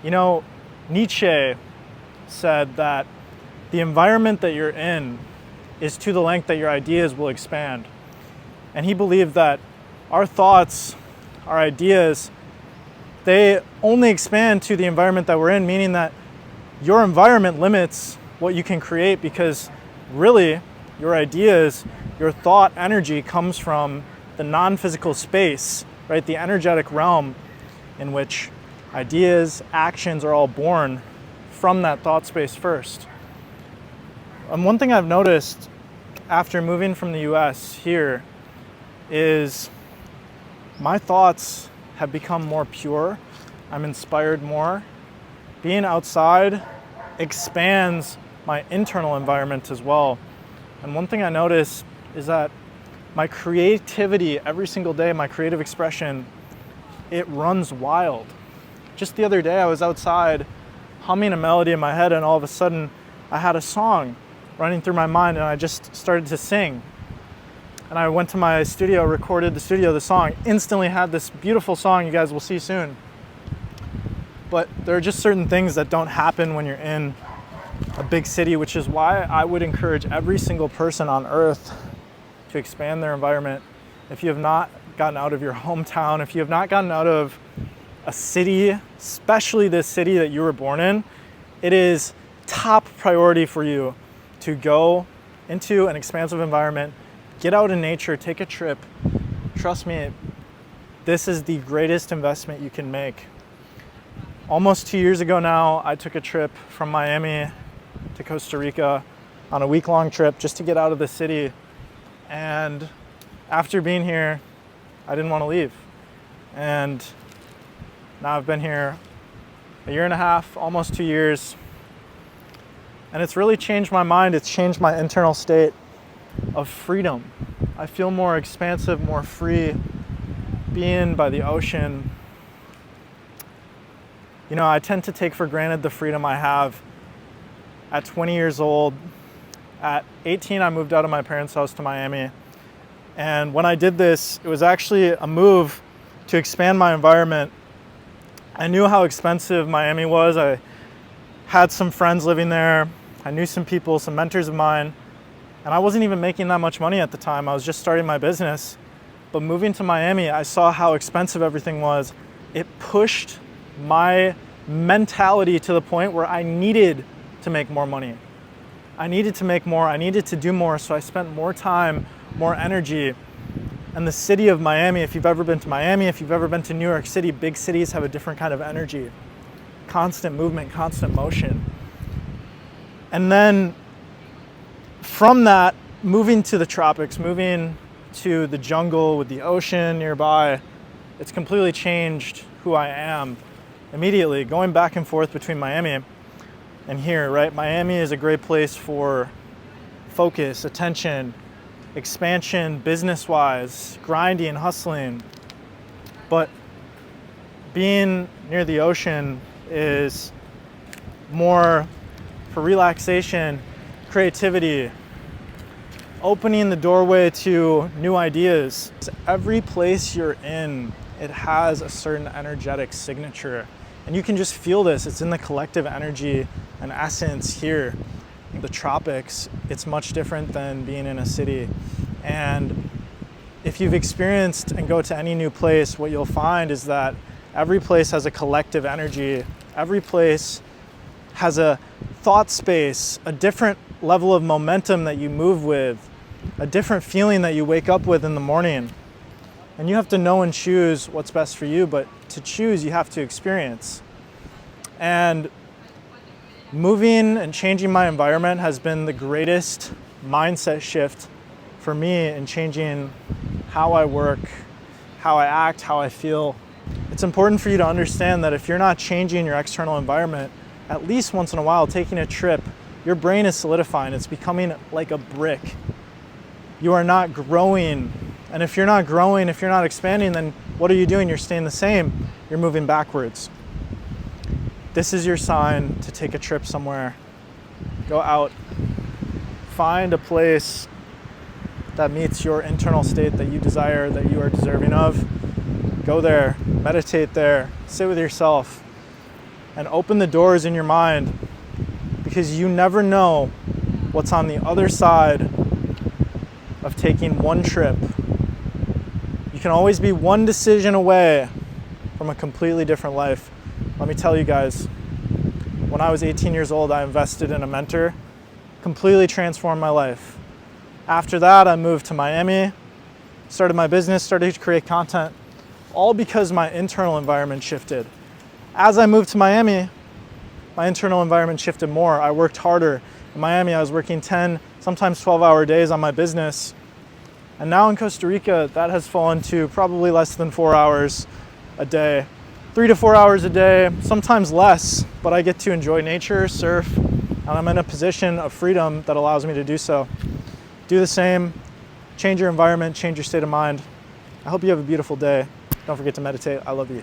You know, Nietzsche said that the environment that you're in is to the length that your ideas will expand. And he believed that our thoughts, our ideas, they only expand to the environment that we're in, meaning that your environment limits what you can create, because really your ideas, your thought energy comes from the non-physical space, right? The energetic realm in which ideas, actions are all born from that thought space first. And one thing I've noticed after moving from the US here is my thoughts have become more pure. I'm inspired more. Being outside expands my internal environment as well. And one thing I notice is that my creativity every single day, my creative expression, it runs wild. Just the other day I was outside humming a melody in my head, and all of a sudden I had a song running through my mind, and I just started to sing. And I went to my studio, recorded the song, instantly had this beautiful song you guys will see soon. But there are just certain things that don't happen when you're in a big city, which is why I would encourage every single person on earth to expand their environment. If you have not gotten out of your hometown, if you have not gotten out of a city, especially this city that you were born in, it is top priority for you to go into an expansive environment, get out in nature, take a trip. Trust me, this is the greatest investment you can make. Almost 2 years ago now, I took a trip from Miami to Costa Rica on a week-long trip just to get out of the city. And after being here, I didn't want to leave. And now I've been here a year and a half, almost 2 years. And it's really changed my mind. It's changed my internal state of freedom. I feel more expansive, more free being by the ocean. You know, I tend to take for granted the freedom I have. At 20 years old, at 18, I moved out of my parents' house to Miami. And when I did this, it was actually a move to expand my environment. I knew how expensive Miami was. I had some friends living there. I knew some people, some mentors of mine. And I wasn't even making that much money at the time. I was just starting my business. But moving to Miami, I saw how expensive everything was. It pushed my mentality to the point where I needed to make more money. I needed to make more. I needed to do more. So I spent more time, more energy. And the city of Miami, if you've ever been to Miami, if you've ever been to New York City, big cities have a different kind of energy. Constant movement, constant motion. And then from that, moving to the tropics, moving to the jungle with the ocean nearby, it's completely changed who I am immediately. Going back and forth between Miami and here, right? Miami is a great place for focus, attention, expansion, business-wise, grinding, hustling. But being near the ocean is more for relaxation, creativity, opening the doorway to new ideas. Every place you're in, it has a certain energetic signature. And you can just feel this. It's in the collective energy and essence here. The tropics, it's much different than being in a city. And if you've experienced and go to any new place, what you'll find is that every place has a collective energy. Every place has a thought space, a different level of momentum that you move with, a different feeling that you wake up with in the morning. And you have to know and choose what's best for you, but to choose, you have to experience. And moving and changing my environment has been the greatest mindset shift for me in changing how I work, how I act, how I feel. It's important for you to understand that if you're not changing your external environment, at least once in a while, taking a trip, your brain is solidifying. It's becoming like a brick. You are not growing. And if you're not growing, if you're not expanding, then what are you doing? You're staying the same. You're moving backwards. This is your sign to take a trip somewhere. Go out. Find a place that meets your internal state that you desire, that you are deserving of. Go there. Meditate there. Sit with yourself. and open the doors in your mind, because you never know what's on the other side of taking one trip. You can always be one decision away from a completely different life. Let me tell you guys, when I was 18 years old, I invested in a mentor, completely transformed my life. After that, I moved to Miami, started my business, started to create content, all because my internal environment shifted. As I moved to Miami, my internal environment shifted more. I worked harder. In Miami, I was working 10, sometimes 12-hour days on my business. And now in Costa Rica, that has fallen to probably less than 4 hours a day. 3 to 4 hours a day, sometimes less, but I get to enjoy nature, surf, and I'm in a position of freedom that allows me to do so. Do the same, change your environment, change your state of mind. I hope you have a beautiful day. Don't forget to meditate. I love you.